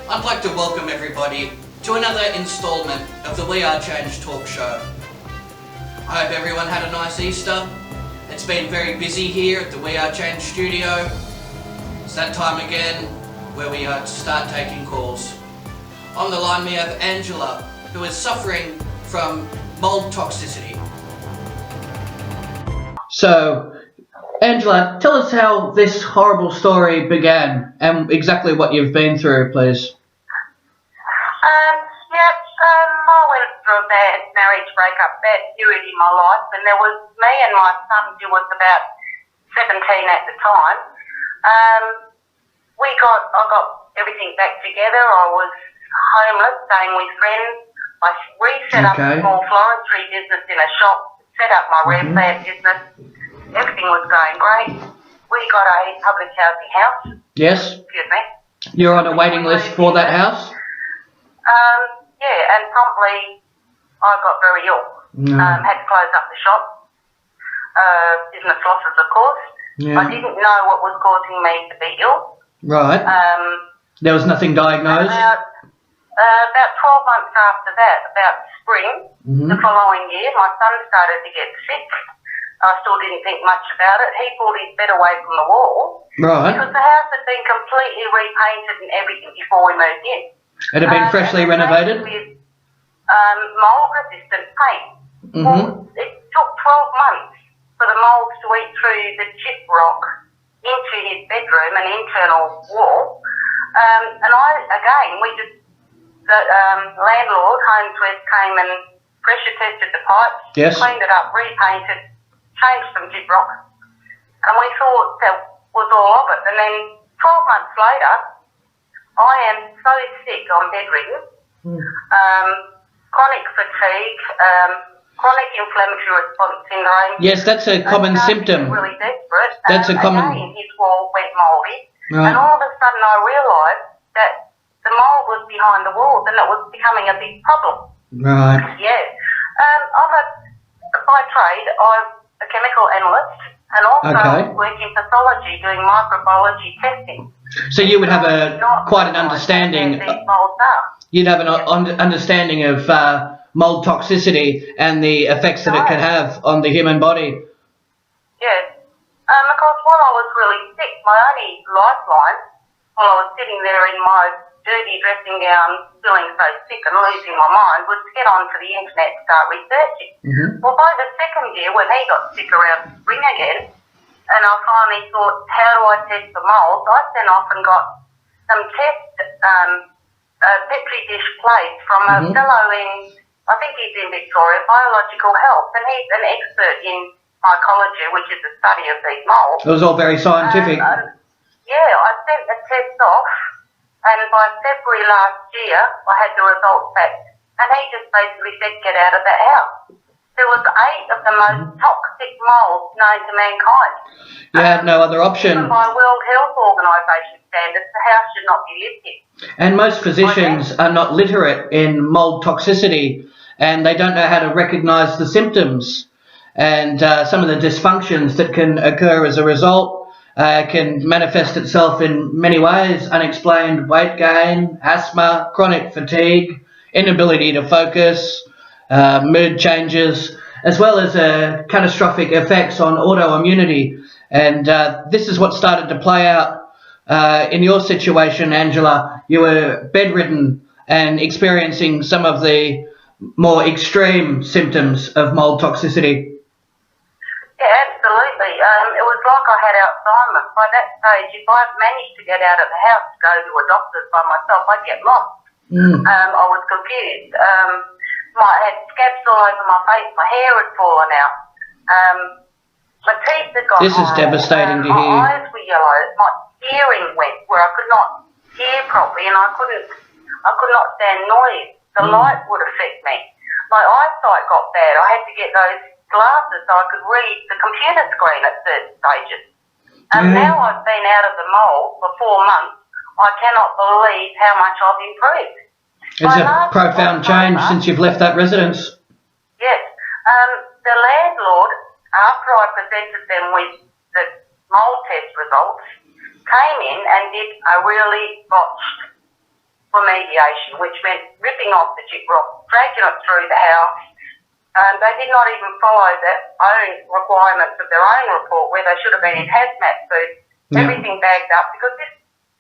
I'd like to welcome everybody to another installment of the We Are Change talk show. I hope everyone had a nice Easter. It's been very busy here at the We Are Change studio. It's that time again where we start taking calls. On the line we have Angela, who is suffering from mold toxicity. So, Angela, tell us how this horrible story began and exactly what you've been through, please. I went through a bad marriage breakup, bad period in my life, and there was me and my son, who was about 17 at the time. I got everything back together. I was homeless, staying with friends. I reset up a small floristry business in a shop, set up my replant business. Everything was going great. We got a public housing house. Yes. Excuse me. You're on a waiting list for that house? And promptly I got very ill. Had to close up the shop. Business losses, of course. Yeah. I didn't know what was causing me to be ill. Right. There was nothing diagnosed? About 12 months after that, about spring, the following year, my son started to get sick. I still didn't think much about it. He pulled his bed away from the wall. Right. Because the house had been completely repainted and everything before we moved in. It had been freshly renovated? With mold-resistant paint. Well, it took 12 months for the mould to eat through the chip rock into his bedroom, an internal wall. The landlord, Homes West, came and pressure tested the pipes, cleaned it up, repainted, changed some chip rock, and we thought that was all of it. And then 12 months later, I am so sick, I'm bedridden, chronic fatigue, chronic inflammatory response syndrome. Yes, that's a common symptom. Really desperate. That's a common. Again, his wall went mouldy, Right. and all of a sudden I realised that the mould was behind the walls, and it was becoming a big problem. Right. Yeah. By trade, I'm a chemical analyst, and also work in pathology, doing microbiology testing. So you would have quite an understanding. You'd have an understanding of mold toxicity and the effects that it can have on the human body. Yes. Of course, while I was really sick, my only lifeline, while I was sitting there in my dirty dressing gown, feeling so sick and losing my mind, was to get onto the internet and start researching. Well, by the second year, when he got sick around spring again, and I finally thought, how do I test the mould? I sent off and got some Petri dish plates from a fellow in, I think he's in Victoria, Biological Health, and he's an expert in mycology, which is the study of these moulds. It was all very scientific. I sent the test off, and by February last year, I had the results back, and he just basically said, get out of that house. There was 8 of the most toxic moulds known to mankind. You had no other option. Even by World Health Organisation standards, the house should not be lived in. And most physicians are not literate in mold toxicity, and they don't know how to recognise the symptoms and some of the dysfunctions that can occur as a result. Can manifest itself in many ways: unexplained weight gain, asthma, chronic fatigue, inability to focus, mood changes, as well as catastrophic effects on autoimmunity. And this is what started to play out in your situation, Angela. You were bedridden and experiencing some of the more extreme symptoms of mold toxicity. Yeah, absolutely. It was like I had Alzheimer's. By that stage, if I managed to get out of the house to go to a doctor's by myself, I'd get lost. I was confused. I had scabs all over my face. My hair had fallen out. My teeth had gone. This is devastating to hear. My eyes were yellow. My hearing went where I could not hear properly, and I could not stand noise. The light would affect me. My eyesight got bad. I had to get those glasses so I could read the computer screen at certain stages. And now I've been out of the mould for 4 months. I cannot believe how much I've improved. It's a profound change since you've left that residence. Yes. The landlord, after I presented them with the mould test results, came in and did a really botched remediation, which meant ripping off the gyprock, dragging it through the house. They did not even follow their own requirements of their own report, where they should have been in hazmat suits, everything bagged up, because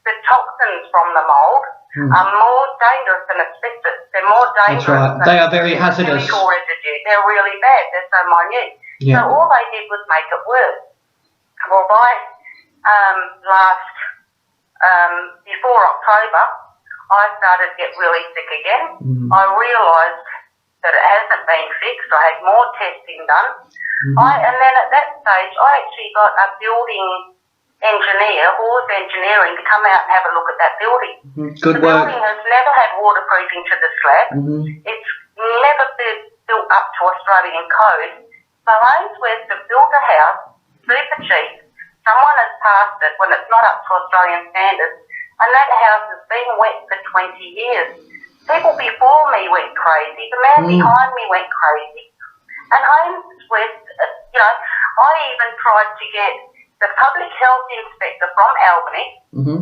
the toxins from the mould are more dangerous than asbestos. They're more dangerous. That's right. They are very hazardous. Chemical residue. They're really bad. They're so minute. Yeah. So all they did was make it worse. Well, by before October, I started to get really sick again. I realised that it hasn't been fixed. I had more testing done. And then at that stage, I actually got a building engineer, Hawes Engineering, to come out and have a look at that building. Good the work. building has never had waterproofing to the slab. It's never been built up to Australian code. So Ainsworth have built a house, super cheap. Someone has passed it when it's not up to Australian standards, and that house has been wet for 20 years. People before me went crazy. The man behind me went crazy. And Ainsworth, I even tried to get the public health inspector from Albany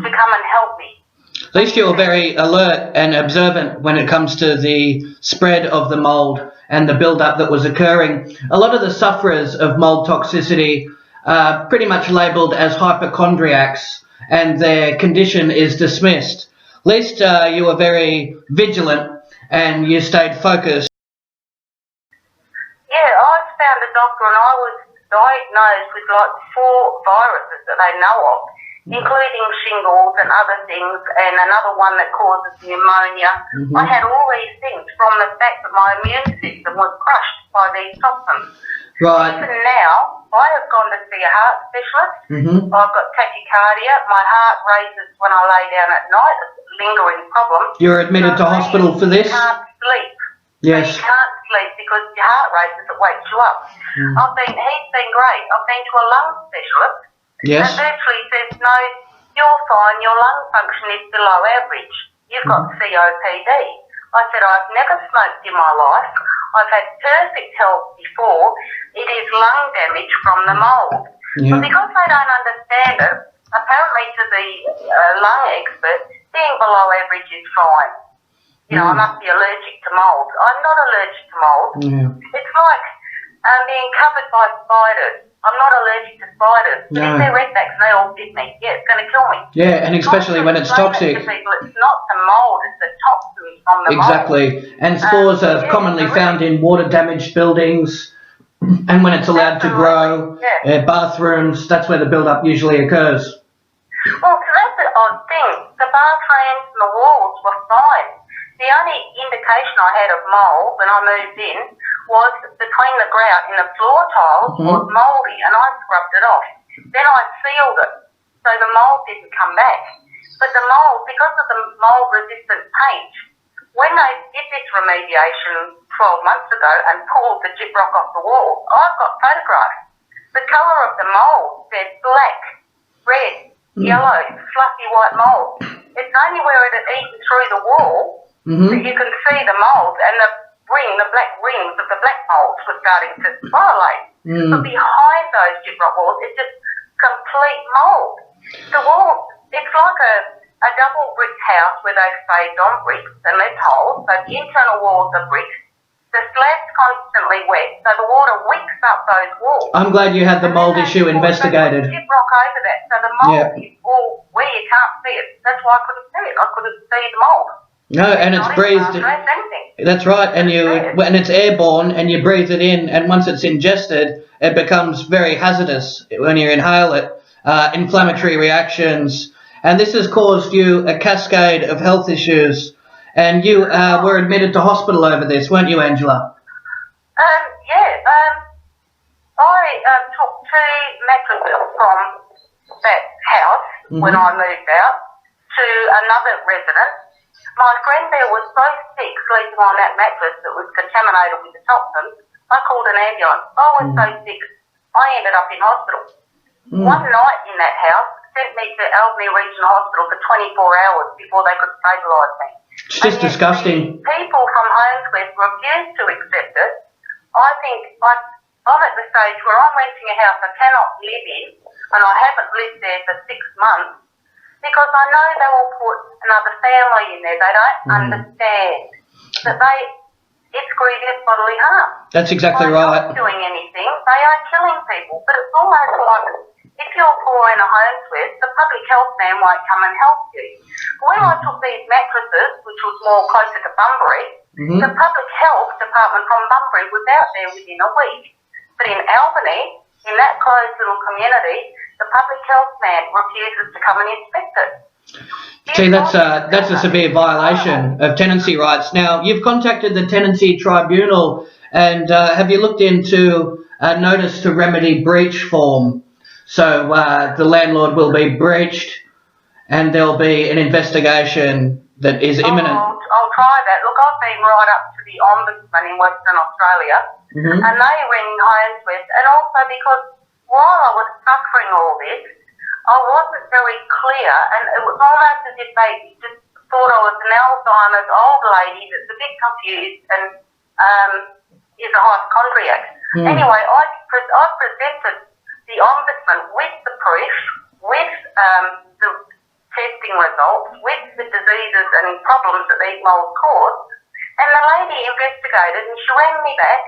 to come and help me. At least you're very alert and observant when it comes to the spread of the mould and the build-up that was occurring. A lot of the sufferers of mould toxicity are pretty much labelled as hypochondriacs, and their condition is dismissed. At least you were very vigilant and you stayed focused. Yeah, I found a doctor and I was diagnosed with like 4 viruses that they know of, including shingles and other things, and another one that causes pneumonia. I had all these things from the fact that my immune system was crushed by these toxins. Right. Even now, I have gone to see a heart specialist. I've got tachycardia. My heart races when I lay down at night. It's a lingering problem. You're admitted to hospital for this? You can't sleep. Yes. So you can't sleep because your heart races, it wakes you up. He's been great. I've been to a lung specialist. Yes. And virtually says, no, you're fine. Your lung function is below average. You've got COPD. I said, I've never smoked in my life. I've had perfect health before. It is lung damage from the mould. But because they don't understand it, apparently to the lung expert, being below average is fine. I must be allergic to mould. I'm not allergic to mould. It's like being covered by spiders. I'm not allergic to spiders. But if they're redbacks, they all bit me. Yeah, it's going to kill me. Yeah, and especially when it's toxic. People, it's not the mould, it's the toxins from the mould. Exactly. And spores are commonly found in water-damaged buildings, and when it's allowed to grow, bathrooms, that's where the build-up usually occurs. Well, so that's the odd thing. The bathrooms and the walls were fine. The only indication I had of mould when I moved in was between the grout in the floor tiles was mouldy, and I scrubbed it off. Then I sealed it, so the mould didn't come back. But the mould, because of the mould-resistant paint, when they did this remediation 12 months ago and pulled the gyprock off the wall, I've got photographs. The colour of the mould said black, red, yellow, fluffy white mould. It's only where it had eaten through the wall that you can see the mould, and the black rings of the black moulds were starting to sporulate. But behind those gyprock walls, it's just complete mould. The wall, it's like a double brick house where they've saved on bricks and left holes, so the internal walls are bricks. The slab's constantly wet, so the water wicks up those walls. I'm glad you had the mould issue investigated. Gyprock over that, so the mould is all where you can't see it. That's why I couldn't see it. I couldn't see the mould. No, and it's breathed. That's right, and it's airborne, and you breathe it in, and once it's ingested, it becomes very hazardous when you inhale it. Inflammatory reactions, and this has caused you a cascade of health issues. And you were admitted to hospital over this, weren't you, Angela? I took 2 mattresses from that house when I moved out to another residence. My friend there was so sick sleeping on that mattress that was contaminated with the toxins, I called an ambulance. I was so sick, I ended up in hospital. One night in that house sent me to Albany Regional Hospital for 24 hours before they could stabilise me. It's just disgusting. People from Homeswest refuse to accept it. I think I'm at the stage where I'm renting a house I cannot live in, and I haven't lived there for 6 months. because I know they will put another family in there. They don't understand that it's grievous bodily harm. That's exactly By right. not doing anything, they are killing people. But it's almost like if you're poor in a home sweat, the public health man won't come and help you. When I took these mattresses, which was more closer to Bunbury, the public health department from Bunbury was out there within a week. But in Albany, in that closed little community, the public health man refuses to come and inspect it. See, that's a severe violation of tenancy rights. Now, you've contacted the Tenancy Tribunal, and have you looked into a notice to remedy breach form? So the landlord will be breached, and there'll be an investigation that is imminent. I'll try that. Look, I've been right up to the Ombudsman in Western Australia, and they ring Homes West, and also because while I was suffering all this, I wasn't very clear, and it was almost as if they just thought I was an Alzheimer's old lady that's a bit confused and is a hypochondriac. Anyway, I presented the Ombudsman with the proof, with the testing results, with the diseases and problems that these moles cause, and the lady investigated and she rang me back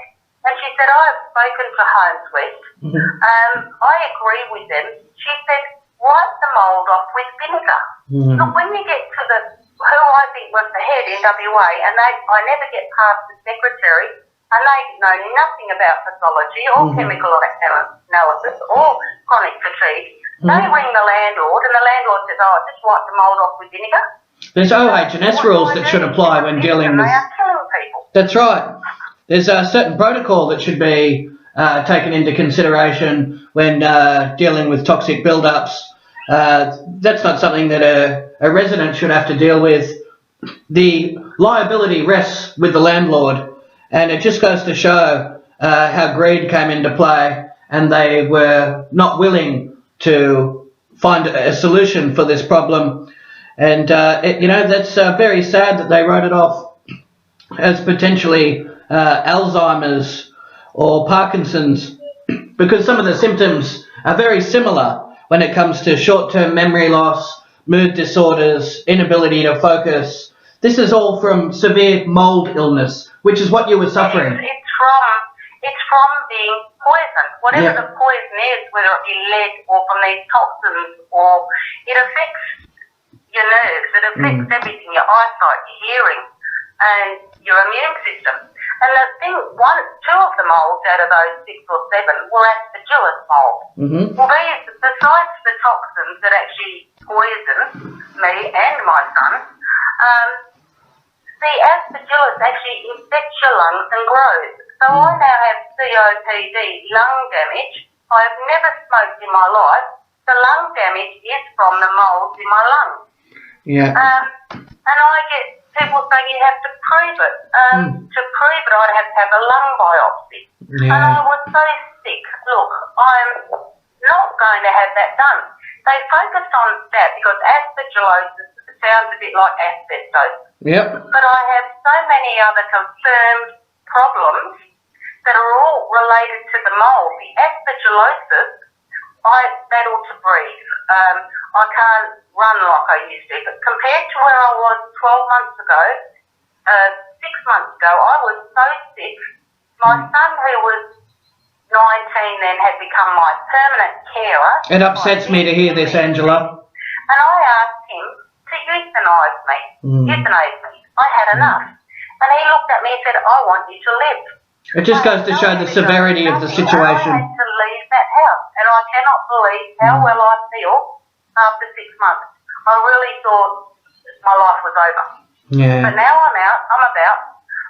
and she said, I've spoken to Homes West, I agree with them. She said, wipe the mould off with vinegar. Look, when you get to who I think was the head in WA, and I never get past the secretary, and they know nothing about pathology or chemical analysis or chronic fatigue. They ring the landlord, and the landlord says, oh, just wipe the mould off with vinegar. There's OH&S rules that should apply when dealing with... They are killing people. That's right. There's a certain protocol that should be taken into consideration when dealing with toxic build-ups. That's not something that a resident should have to deal with. The liability rests with the landlord, and it just goes to show how greed came into play, and they were not willing to find a solution for this problem. And that's very sad that they wrote it off as potentially Alzheimer's or Parkinson's, because some of the symptoms are very similar when it comes to short-term memory loss, mood disorders, inability to focus. This is all from severe mold illness, which is what you were suffering. It's from being poisoned. Whatever the poison is, whether it be lead or from these toxins, or it affects your nerves, it affects everything, your eyesight, your hearing, and your immune system. And the thing, two of the molds out of those 6 or 7 were aspergillus mold. Well, besides the toxins that actually poison me and my son, the aspergillus actually infects your lungs and grows. So I now have COPD, lung damage. I've never smoked in my life. The lung damage is from the molds in my lungs. Yeah. And I get people saying you have to prove it. To prove it, I'd have to have a lung biopsy. Yeah. And I was so sick. Look, I'm not going to have that done. They focused on that because aspergillosis sounds a bit like asbestosis. Yep. But I have so many other confirmed problems that are all related to the mold. The aspergillosis, I battle to breathe. I can't run like I used to. But compared to where I was 12 months ago, 6 months ago, I was so sick. My son, who was 19 then, had become my permanent carer. It upsets me to hear this, Angela. And I asked him to euthanize me. Euthanize me. I had enough. And he looked at me and said, I want you to live. It just goes to show the severity of the situation. I had to leave that house, and I cannot believe how well I feel after 6 months. I really thought my life was over. Yeah. But now I'm out, I'm about.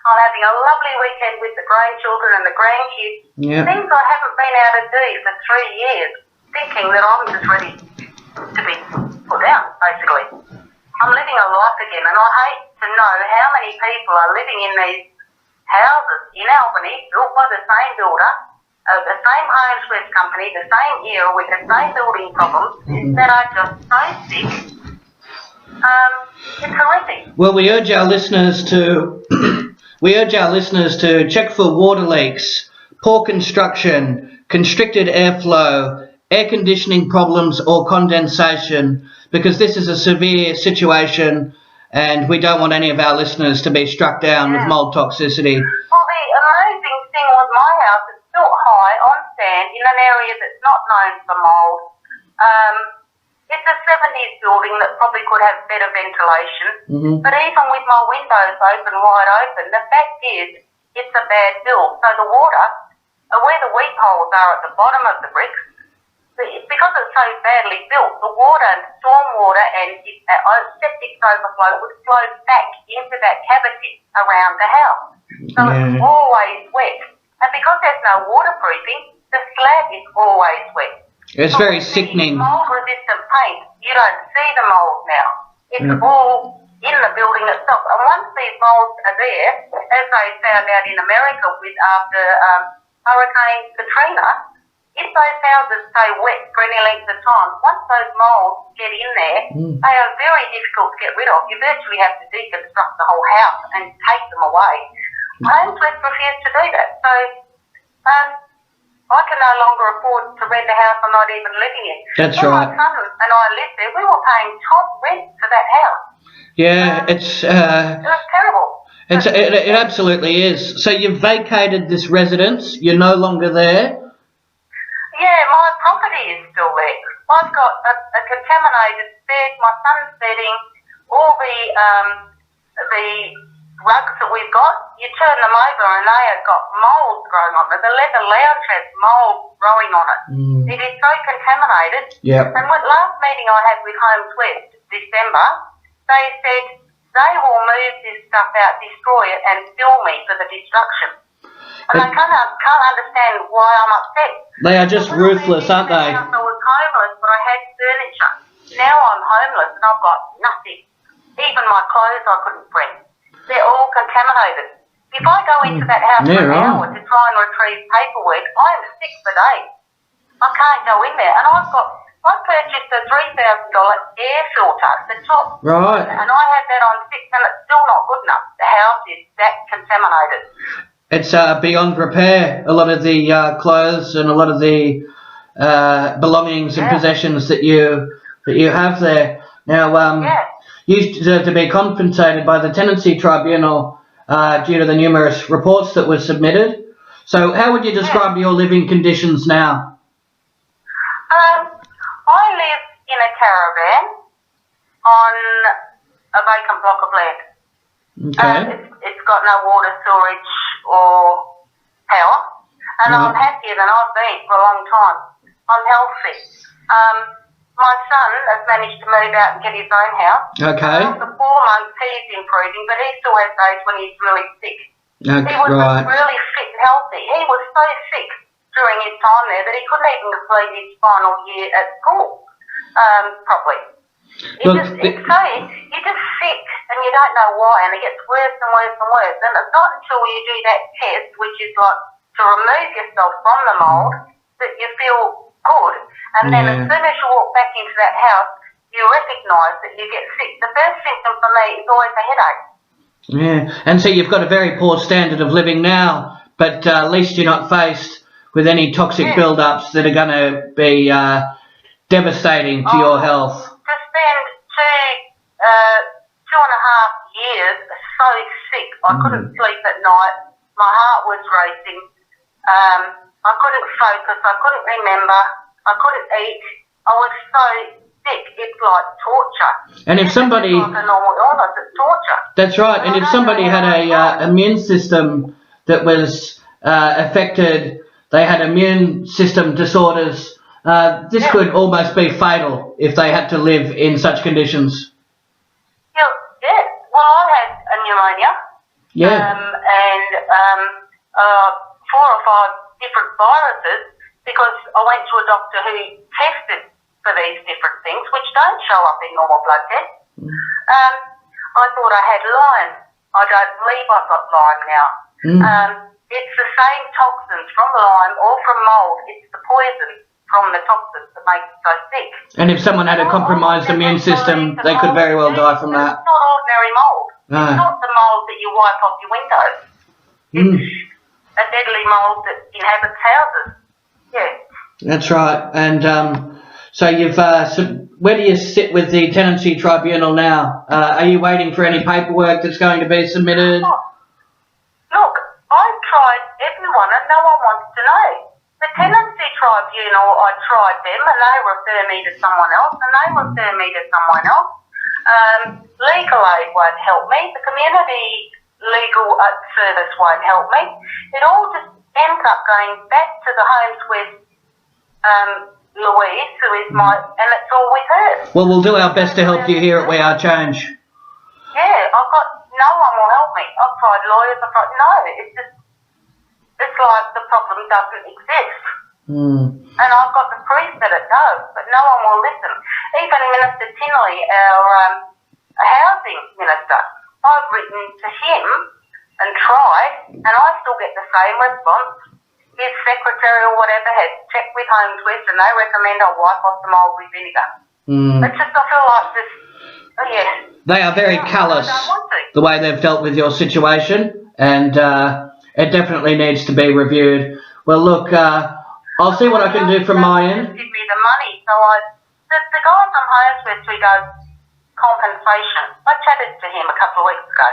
I'm having a lovely weekend with the grandchildren and the grandkids. Yeah. Things I haven't been able to do for 3 years, thinking that I'm just ready to be put down, basically. I'm living a life again, and I hate to know how many people are living in these houses in Albany, built by the same builder, the same Homes West company, the same era, with the same building problems, that are just so sick. It's horrific. Well, we urge our listeners to check for water leaks, poor construction, constricted airflow, air conditioning problems or condensation, because this is a severe situation and we don't want any of our listeners to be struck down with mold toxicity. Well, the amazing thing with my house, it's built high on sand in an area that's not known for mold. It's a 70s building that probably could have better ventilation, but even with my windows wide open, the fact is it's a bad build. So the water, where the weep holes are at the bottom of the bricks, because it's so badly built, the water, storm water and septic overflow would flow back into that cavity around the house. So it's always wet. And because there's no waterproofing, the slab is always wet. It's very sickening. Mold-resistant paint, you don't see the mold now. It's all in the building itself. And once these molds are there, as they found out in America after Hurricane Katrina, if those houses stay wet for any length of time, once those molds get in there, they are very difficult to get rid of. You virtually have to deconstruct the whole house and take them away. Homes refuse to do that. So I can no longer afford to rent a house I'm not even living in. That's when right. my son and I lived there, we were paying top rent for that house. Yeah, it was terrible. It absolutely is. So you've vacated this residence. You're no longer there. Yeah, my property is still there. I've got a contaminated bed, my son's bedding, all the rugs that we've got. You turn them over and they have got mould growing on them. The leather lounge has mould growing on it. It is so contaminated. Yep. And with last meeting I had with Homes West, December, they said they will move this stuff out, destroy it and bill me for the destruction. And I can't understand why I'm upset. They are just ruthless, aren't they? I was homeless, but I had furniture. Now I'm homeless and I've got nothing. Even my clothes I couldn't bring. They're all contaminated. If I go into that house for an hour to try and retrieve paperwork, I am sick for days. I can't go in there. And I purchased a $3,000 air filter, the top. Right. And I had that on 6 and it's still not good enough. The house is that contaminated. It's beyond repair. A lot of the clothes and a lot of the belongings and possessions that you have there. Now, you deserve to be compensated by the Tenancy Tribunal due to the numerous reports that were submitted. So how would you describe your living conditions now? I live in a caravan on a vacant block of land. Okay. It's got no water, storage or power. And I'm happier than I've been for a long time. I'm healthy. My son has managed to move out and get his own house. Okay. After 4 months, he's improving, but he still has days when he's really sick. Okay, he was really fit and healthy. He was so sick during his time there that he couldn't even complete his final year at school properly. You're just sick and you don't know why, and it gets worse and worse and worse. And it's not until you do that test, which is like to remove yourself from the mould, that you feel good. And then as soon as you walk back into that house, you recognise that you get sick. The first symptom for me is always a headache. Yeah, and so you've got a very poor standard of living now, but at least you're not faced with any toxic build-ups that are going to be devastating to your health. To spend 2.5 years so sick, I couldn't sleep at night, my heart was racing, I couldn't focus, I couldn't remember, I couldn't eat, I was so sick, it's like torture. And if somebody... It's like a normal illness, it's torture. That's right, and if somebody had a immune system that was affected, they had immune system disorders, this could almost be fatal if they had to live in such conditions. Yeah, well, I had a pneumonia. Yeah. And 4 or 5 different viruses, because I went to a doctor who tested for these different things, which don't show up in normal blood tests. I thought I had Lyme. I don't believe I've got Lyme now. It's the same toxins from Lyme or from mould. It's the poison from the toxins that makes it so sick. And if someone had a compromised immune system, they could very well die from that. It's not ordinary mould. It's not the mould that you wipe off your windows. It's a deadly mould that inhabits houses. Yeah. That's right. And so you've where do you sit with the tenancy tribunal now? Are you waiting for any paperwork that's going to be submitted? Look, I've tried everyone and no one wants to know. The tenancy tribunal, I tried them and they refer me to someone else and they refer me to someone else. Legal aid won't help me. The community legal service won't help me. It all just ends up going back to the homes with Louise, who is and it's all with her. Well, we'll do our best to help you here at We Are Change. Yeah, no one will help me. I've tried lawyers, it's like the problem doesn't exist. And I've got the proof that it does, but no one will listen. Even Minister Tinley, our housing minister, I've written to him and tried, and I still get the same response. His secretary or whatever has checked with Home Twist and they recommend I wipe off the mould with vinegar. It's just, I feel like this, They are very callous, the way they've dealt with your situation, and it definitely needs to be reviewed. Well, look, I'll see what I can do from my end. Give me the money, so the guy from Home Twist who does compensation, I chatted to him a couple of weeks ago.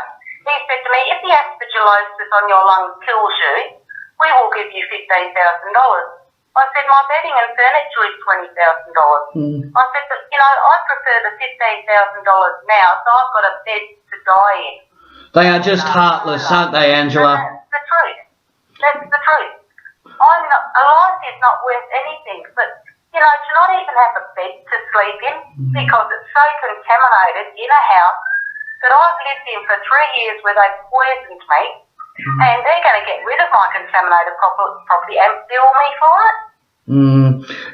He said to me, if the aspergillosis on your lungs kills you, we will give you $15,000. I said, my bedding and furniture is $20,000. I said, but, I prefer the $15,000 now, so I've got a bed to die in. They are just heartless, aren't they, Angela? That's the truth. That's the truth. A life is not worth anything, but, to not even have a bed to sleep in because it's so contaminated in a house that I've lived in for 3 years where they poisoned me. And they're going to get rid of my contaminated property and bill me for it.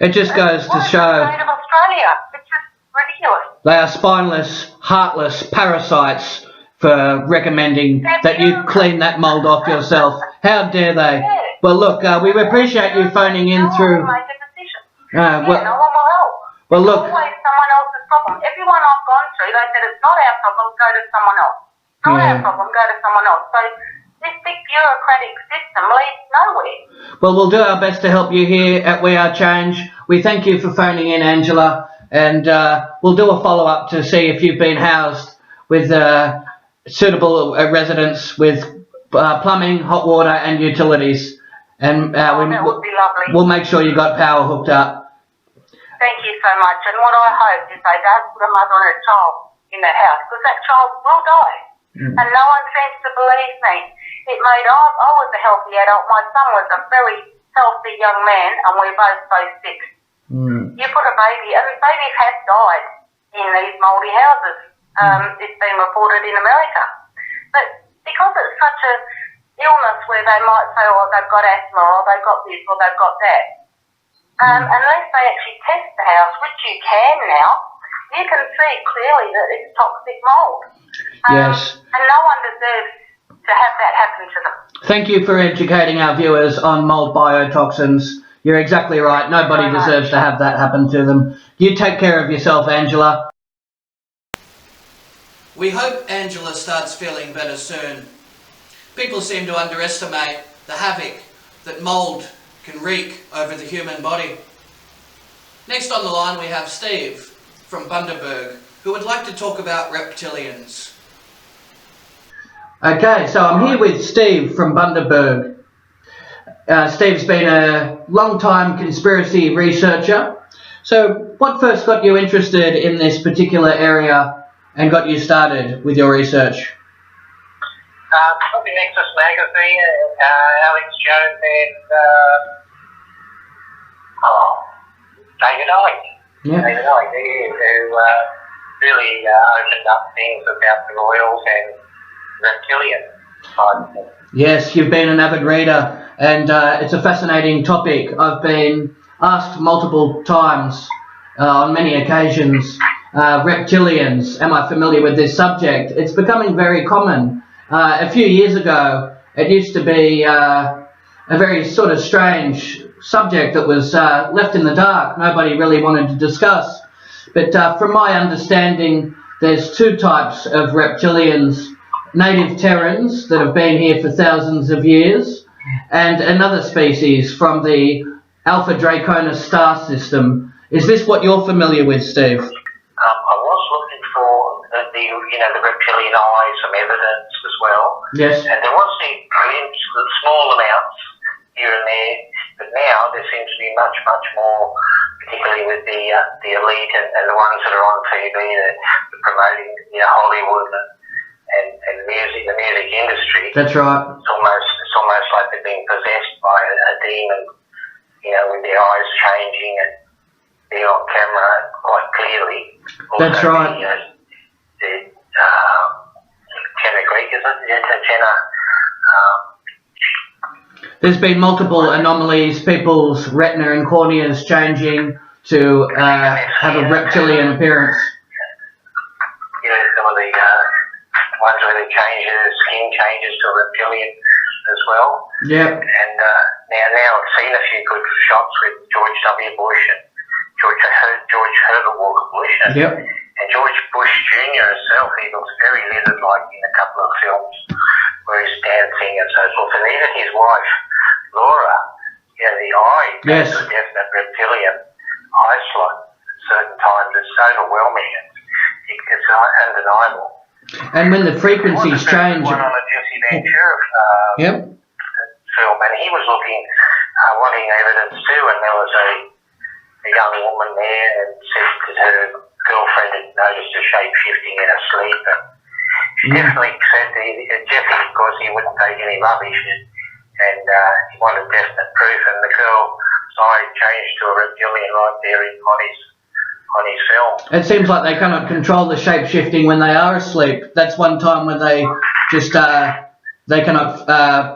It just goes to show. State of Australia. It's just ridiculous. They are spineless, heartless parasites for recommending that you clean that mould off yourself. How dare they? Yeah. Well, look, we appreciate you phoning in through. No one will make a decision. No one will help. Well, look. It's always someone else's problem. Everyone I've gone through, they said it's not our problem, go to someone else. Not our problem, go to someone else. So this big bureaucratic system leads nowhere. Well, we'll do our best to help you here at We Are Change. We thank you for phoning in, Angela, and we'll do a follow-up to see if you've been housed with suitable residents with plumbing, hot water and utilities. And that would be lovely. We'll make sure you got power hooked up. Thank you so much. And what I hope is they don't put a mother and a child in the house, because that child will die. And no one seems to believe me. I was a healthy adult. My son was a very healthy young man, and we're both so sick. You put a baby, and babies have died in these mouldy houses. It's been reported in America. But because it's such an illness where they might say, oh, they've got asthma, or they've got this, or they've got that, unless they actually test the house, which you can now, you can see clearly that it's toxic mould. Yes. And no one deserves to have that happen to them. Thank you for educating our viewers on mould biotoxins. You're exactly right. Nobody deserves to have that happen to them. You take care of yourself, Angela. We hope Angela starts feeling better soon. People seem to underestimate the havoc that mould can wreak over the human body. Next on the line we have Steve from Bundaberg, who would like to talk about reptilians. Okay, so I'm here with Steve from Bundaberg. Steve's been a long-time conspiracy researcher. So what first got you interested in this particular area and got you started with your research? Probably Nexus Magazine, Alex Jones and David Icke. Yeah. David Icke, who really opened up things about the royals and reptilians. Yes, you've been an avid reader, and it's a fascinating topic. I've been asked multiple times, on many occasions, reptilians, am I familiar with this subject? It's becoming very common. A few years ago, it used to be a very sort of strange subject that was left in the dark. Nobody really wanted to discuss. But from my understanding, there's two types of reptilians: native Terrans that have been here for thousands of years, and another species from the Alpha Draconis star system. Is this what you're familiar with, Steve? I was looking for the reptilian eye, some evidence as well. Yes. And there was a glimpse, small amounts here and there, but now there seems to be much, much more, particularly with the elite and the ones that are on TV that are promoting Hollywood and music, the music industry. That's right. It's almost like they're being possessed by a demon, with their eyes changing and being on camera quite clearly. Also, that's right. The Jenna Greek, is it? Jenna. There's been multiple anomalies, people's retina and corneas changing to have a reptilian appearance. Some of the ones where they change their skin changes to reptilian as well. Yep. And now I've seen a few good shots with George W. Bush and George Herbert Walker Bush. Yep. And George Bush Jr. himself, he looks very lizard-like in a couple of films where he's dancing and so forth. And even his wife, Laura, the eye, yes, a definite reptilian eye slot at certain times. It's overwhelming. It's undeniable. And when the frequencies change... One on a Jesse Ventura yep. film, and he was looking, wanting evidence too, and there was a young woman there and said that her girlfriend had noticed her shape shifting in her sleep, and she definitely said that Jesse, of course, he wouldn't take any rubbish, and he wanted definite proof, and the girl's eye changed to a reptilian right there on his film. It seems like they cannot control the shape shifting when they are asleep. That's one time when they just they cannot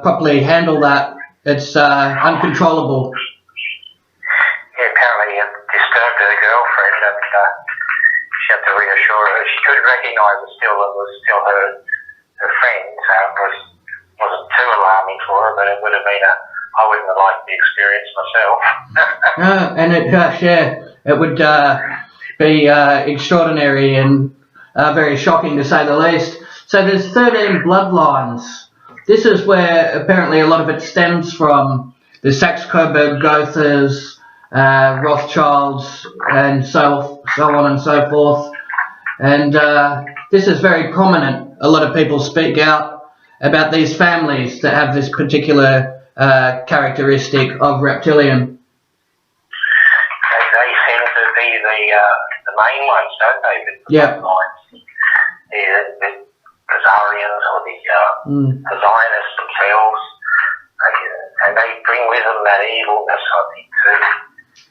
properly handle that. It's uncontrollable. Yeah, apparently it disturbed her girlfriend, and she had to reassure her. She could recognise it still. It was still her friend, so it wasn't too alarming for her, but it would have been I wouldn't have liked the experience myself. And it would be extraordinary and very shocking to say the least. So there's 13 bloodlines. This is where apparently a lot of it stems from. The Saxe-Coburg-Gothas, Rothschilds, and so on and so forth. And this is very prominent. A lot of people speak out about these families that have this particular characteristic of reptilian. They seem to be the main ones, don't they? Yeah. The Khazarians or the Zionists themselves, and they bring with them that evilness, I think, too.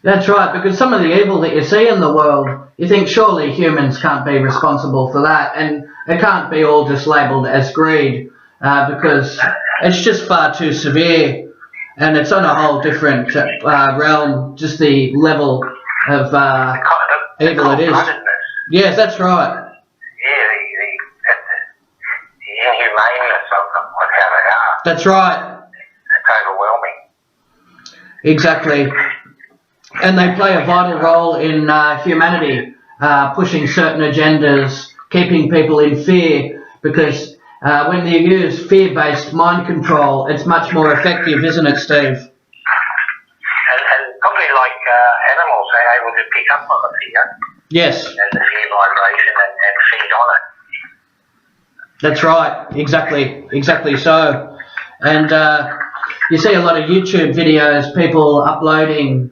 That's right, because some of the evil that you see in the world, you think surely humans can't be responsible for that, and it can't be all just labelled as greed, because it's just far too severe, and it's on a whole different realm, just the level of evil it is. Yes, that's right. Yeah, the inhumaneness of how they are. That's right. It's overwhelming. Exactly. And they play a vital role in humanity, pushing certain agendas, keeping people in fear, because when you use fear-based mind control, it's much more effective, isn't it, Steve? And probably like animals, they're able to pick up on the fear. Yes. And the fear vibration and feed on it. That's right, exactly so. And you see a lot of YouTube videos, people uploading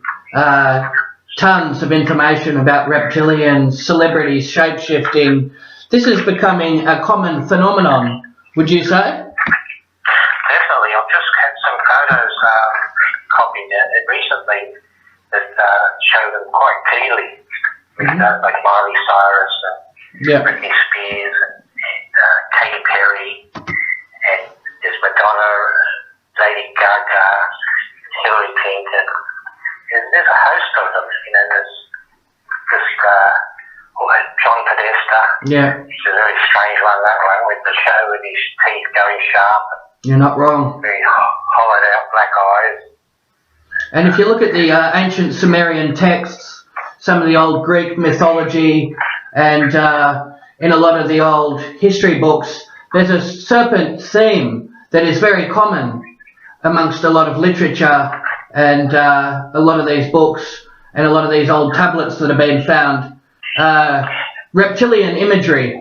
tons of information about reptilians, celebrities, shape-shifting. This is becoming a common phenomenon, would you say? Definitely. I've just had some photos copied recently that show them quite clearly, with like Miley Cyrus and Britney Spears and Katy Perry, and there's Madonna, Lady Gaga, Hillary Clinton. There's a host of them, there's this John Podesta. Yeah. It's a very strange one, that one, with the show with his teeth going sharp. You're not wrong. Very hollowed out black eyes. And if you look at the ancient Sumerian texts, some of the old Greek mythology, and in a lot of the old history books, there's a serpent theme that is very common amongst a lot of literature and a lot of these books and a lot of these old tablets that have been found, reptilian imagery,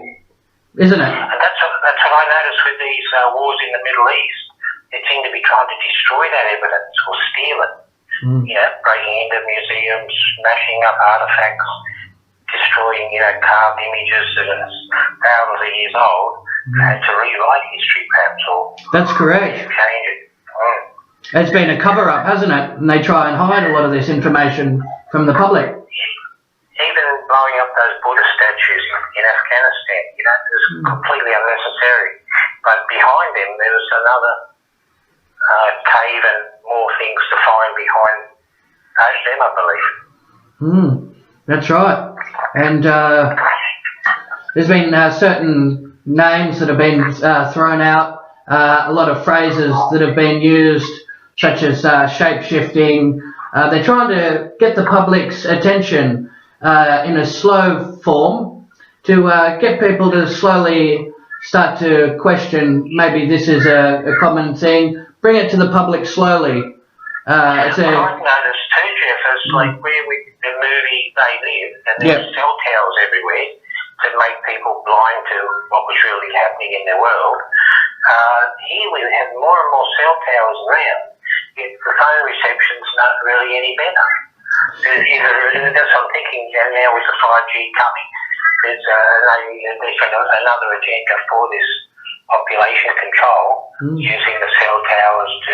isn't it? And that's what I noticed with these wars in the Middle East. They seem to be trying to destroy that evidence or steal it. You know, breaking into museums, smashing up artifacts, destroying, carved images that are thousands of years old, to rewrite history perhaps, or That's correct. change it. It's been a cover-up, hasn't it? And they try and hide a lot of this information from the public. Even blowing up those Buddhist statues in Afghanistan, it was completely unnecessary. But behind them, there was another cave and more things to find behind them, I believe. That's right. And there's been certain names that have been thrown out, a lot of phrases that have been used, such as shape-shifting. They're trying to get the public's attention in a slow form to get people to slowly start to question maybe this is a common thing. Bring it to the public slowly. I've noticed too, Jeff, is like where the movie They Live, and there's cell towers everywhere to make people blind to what was really happening in their world. Here we have more and more cell towers around, yet the phone reception's not really any better. That's what I'm thinking, now with the 5G coming, there's another agenda for this population control, using the cell towers to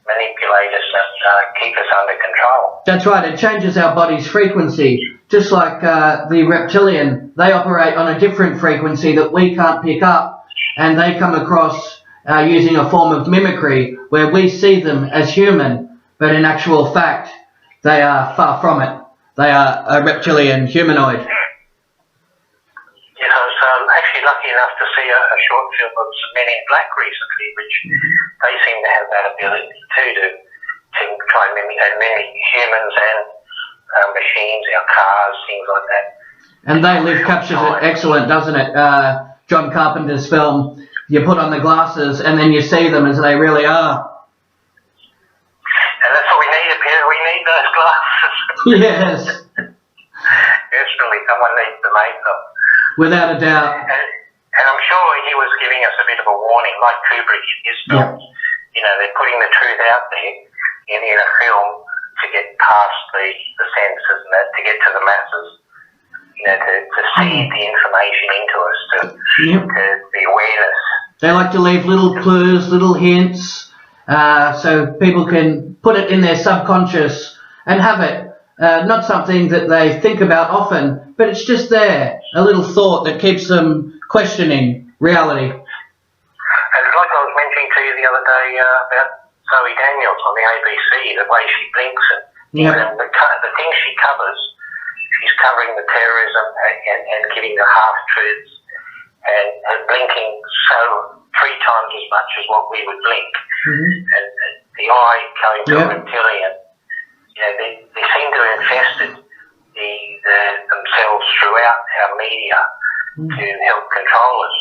manipulate us and keep us under control. That's right, it changes our body's frequency. Just like the reptilian, they operate on a different frequency that we can't pick up, and they come across using a form of mimicry where we see them as human, but in actual fact, they are far from it. They are a reptilian humanoid. Yes, I was actually lucky enough to see a short film of some Men in Black recently, which they seem to have that ability too, to try and mimic humans and machines, our cars, things like that. And They Live captures it excellent, doesn't it? John Carpenter's film, you put on the glasses and then you see them as they really are. And that's what we need up here. We need those glasses. Yes. Desperately, someone needs to make them. Without a doubt. And I'm sure he was giving us a bit of a warning, like Kubrick in his films. They're putting the truth out there in a film to get past the censors and that, to get to the masses, to seed the information into us, to the awareness. They like to leave little clues, little hints, so people can put it in their subconscious and have it. Not something that they think about often, but it's just there, a little thought that keeps them questioning reality. And like I was mentioning to you the other day about Zoe Daniels on the ABC, the way she blinks and the things she covers, she's covering the terrorism and giving the half-truths and blinking 3 times as much as what we would blink. And the eye going to a reptilian, they seem to have infested themselves throughout our media to help control us.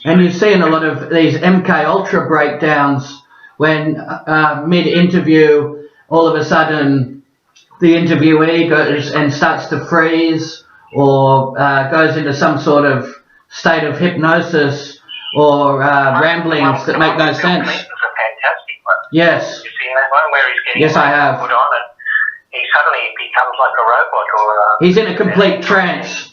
And you see in a lot of these MK Ultra breakdowns when mid-interview, all of a sudden the interviewee goes and starts to freeze or goes into some sort of state of hypnosis or ramblings that make no sense. It's a fantastic one. Yes. You've seen that one where he's getting I have. put on and he suddenly becomes like a robot or he's in a complete trance.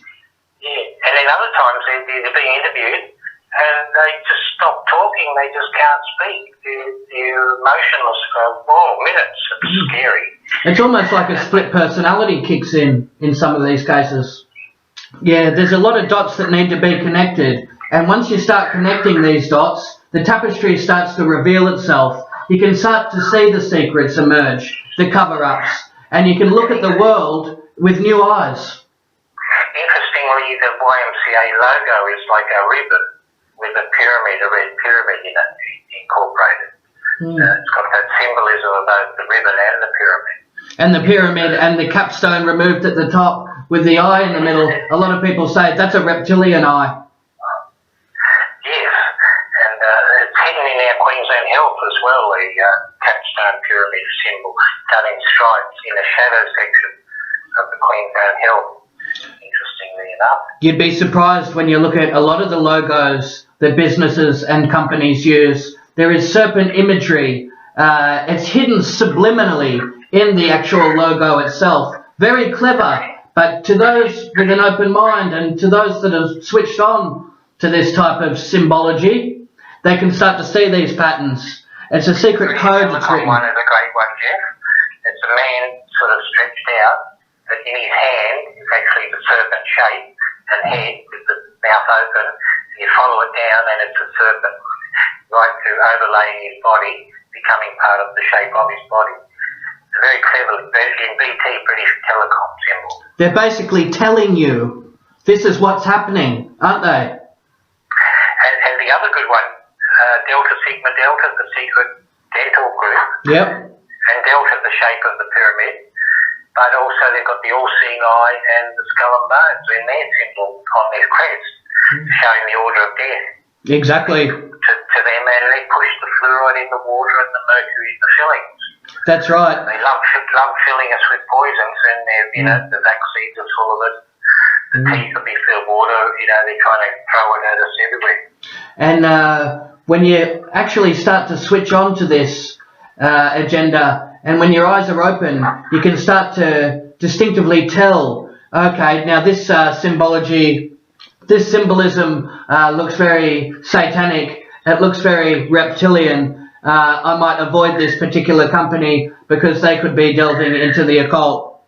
Yeah, and then other times they're being interviewed and they just stop talking, they just can't speak. They're motionless for minutes. It's scary. It's almost like a split personality kicks in some of these cases. Yeah, there's a lot of dots that need to be connected, and once you start connecting these dots, the tapestry starts to reveal itself. You can start to see the secrets emerge, the cover-ups, and you can look at the world with new eyes. Interestingly, the YMCA logo is like a ribbon with a pyramid, a red pyramid in it, incorporated. It's got that symbolism of both the ribbon and the pyramid. And the pyramid and the capstone removed at the top with the eye in the middle. A lot of people say that's a reptilian eye. Yes, and it's hidden in our Queensland Health as well, the capstone. limestone pyramid symbol done in stripes in the shadow section of the Queensland Hill, interestingly enough. You'd be surprised when you look at a lot of the logos that businesses and companies use. There is serpent imagery. It's hidden subliminally in the actual logo itself. Very clever, but to those with an open mind and to those that have switched on to this type of symbology, they can start to see these patterns. It's a secret code that's written. One is a great one, Jeff. It's a man sort of stretched out, but in his hand is actually the serpent shape and head with the mouth open. And you follow it down and it's a serpent right through overlaying his body, becoming part of the shape of his body. It's a very clever in BT British Telecom symbol. They're basically telling you this is what's happening, aren't they? And the other good one, Delta Sigma Delta, the secret dental group. Yep. And Delta, the shape of the pyramid. But also they've got the all-seeing eye and the skull and bones in their symbol on their crest, showing the order of death. Exactly. To them, and they push the fluoride in the water and the mercury in the fillings. That's right. They love filling us with poisons, and the vaccines are full of it. The teeth will be filled with water. They're trying to throw it at us everywhere. And when you actually start to switch on to this agenda, and when your eyes are open, you can start to distinctively tell, okay, now this symbology, this symbolism looks very satanic, it looks very reptilian. I might avoid this particular company because they could be delving into the occult.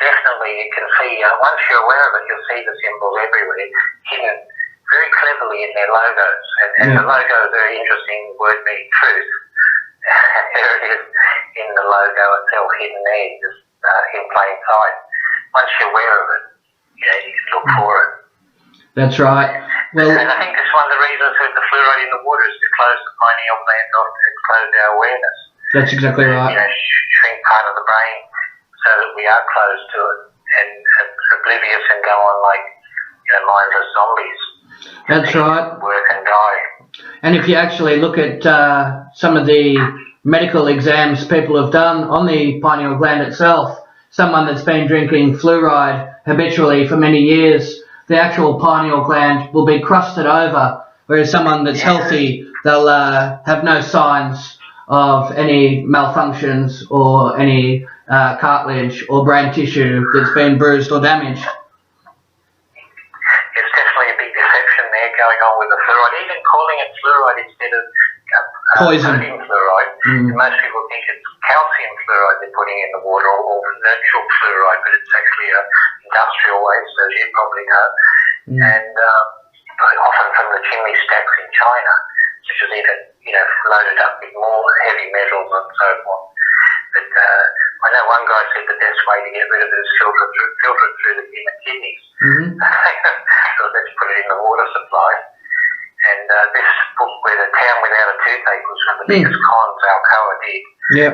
Definitely, you can see, once you're aware of it, you'll see the symbols everywhere, hidden very cleverly in their logos. And the logo is a very interesting word meaning truth. There it is in the logo itself, hidden there, just in plain sight. Once you're aware of it, you can look for it. That's right. Well, and I think that's one of the reasons with the fluoride in the water is to close the pineal gland off and close our awareness. That's exactly right. Shrink part of the brain so that we are closed to it and oblivious and go on like mindless zombies. That's right. Work and die. And if you actually look at some of the medical exams people have done on the pineal gland itself, someone that's been drinking fluoride habitually for many years, the actual pineal gland will be crusted over, whereas someone that's healthy, they'll have no signs of any malfunctions or any cartilage or brain tissue that's been bruised or damaged. It's definitely a big deception there going on with the fluoride. Even calling it fluoride instead of poison. Sodium fluoride. Most people think it's calcium fluoride they're putting in the water or natural fluoride, but it's actually an industrial waste, as you probably know. And often from the chimney stacks in China, which is even loaded up with more heavy metals and so forth. But I know one guy said the best way to get rid of it is filter it through the human kidneys. So let's put it in the water supply. And this book, where the town without a toothache, was one of the biggest cons Alcoa did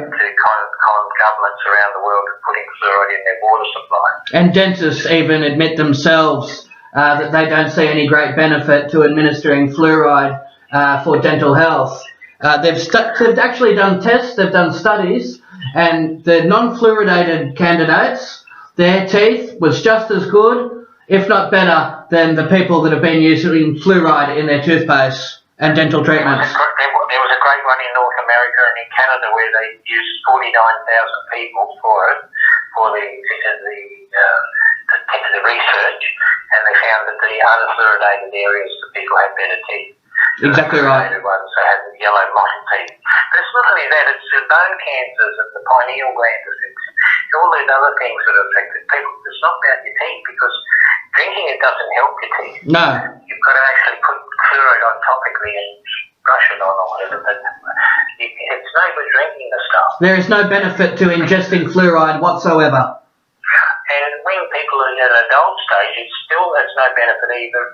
to con governments around the world to putting fluoride in their water supply. And dentists even admit themselves that they don't see any great benefit to administering fluoride for dental health. They've actually done tests, they've done studies, and the non-fluoridated candidates, their teeth was just as good, if not better, than the people that have been using fluoride in their toothpaste and dental treatments. There was a great one in North America and in Canada where they used 49,000 people for the research, and they found that the unfluoridated areas, the people had better teeth. Exactly right. The ones that had yellow mottled teeth. But it's not only that, it's the bone cancers and the pineal gland, all these other things that affected people. It's not about your teeth, because drinking it doesn't help your teeth. No. You've got to actually put fluoride on topically and brush it on or whatever. But it's no good drinking the stuff. There is no benefit to ingesting fluoride whatsoever. And when people are at an adult stage, there's no benefit either.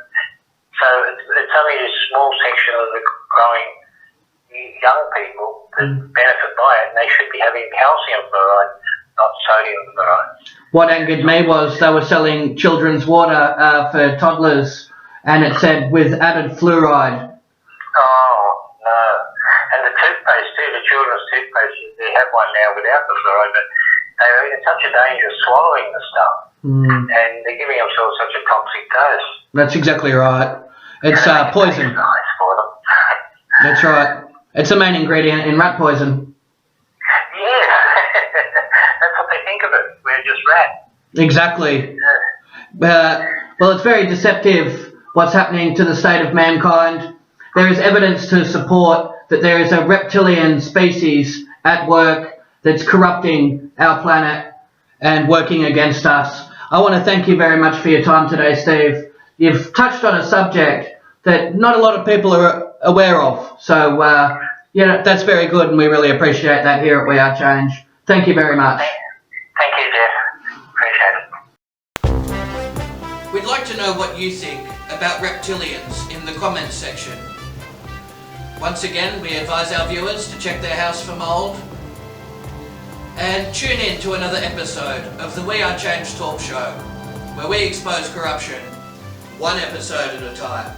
So it's only a small section of the growing young people that benefit by it, and they should be having calcium fluoride, not sodium fluoride. What angered me was they were selling children's water for toddlers, and it said with added fluoride. Oh, no. And the toothpaste toothpaste too, the children's toothpaste, they have one now without the fluoride, but they're in such a danger of swallowing the stuff. And they're giving themselves such a toxic dose. That's exactly right. It's poison. Nice for them. That's right. It's the main ingredient in rat poison. Yeah, that's what they think of it. We're just rat. Exactly. Yeah. Well, it's very deceptive what's happening to the state of mankind. There is evidence to support that there is a reptilian species at work that's corrupting our planet and working against us. I want to thank you very much for your time today, Steve. You've touched on a subject that not a lot of people are aware of. So, that's very good, and we really appreciate that here at We Are Change. Thank you very much. Thank you, Jeff. Appreciate it. We'd like to know what you think about reptilians in the comments section. Once again, we advise our viewers to check their house for mould. And tune in to another episode of the We Are Change talk show, where we expose corruption, one episode at a time.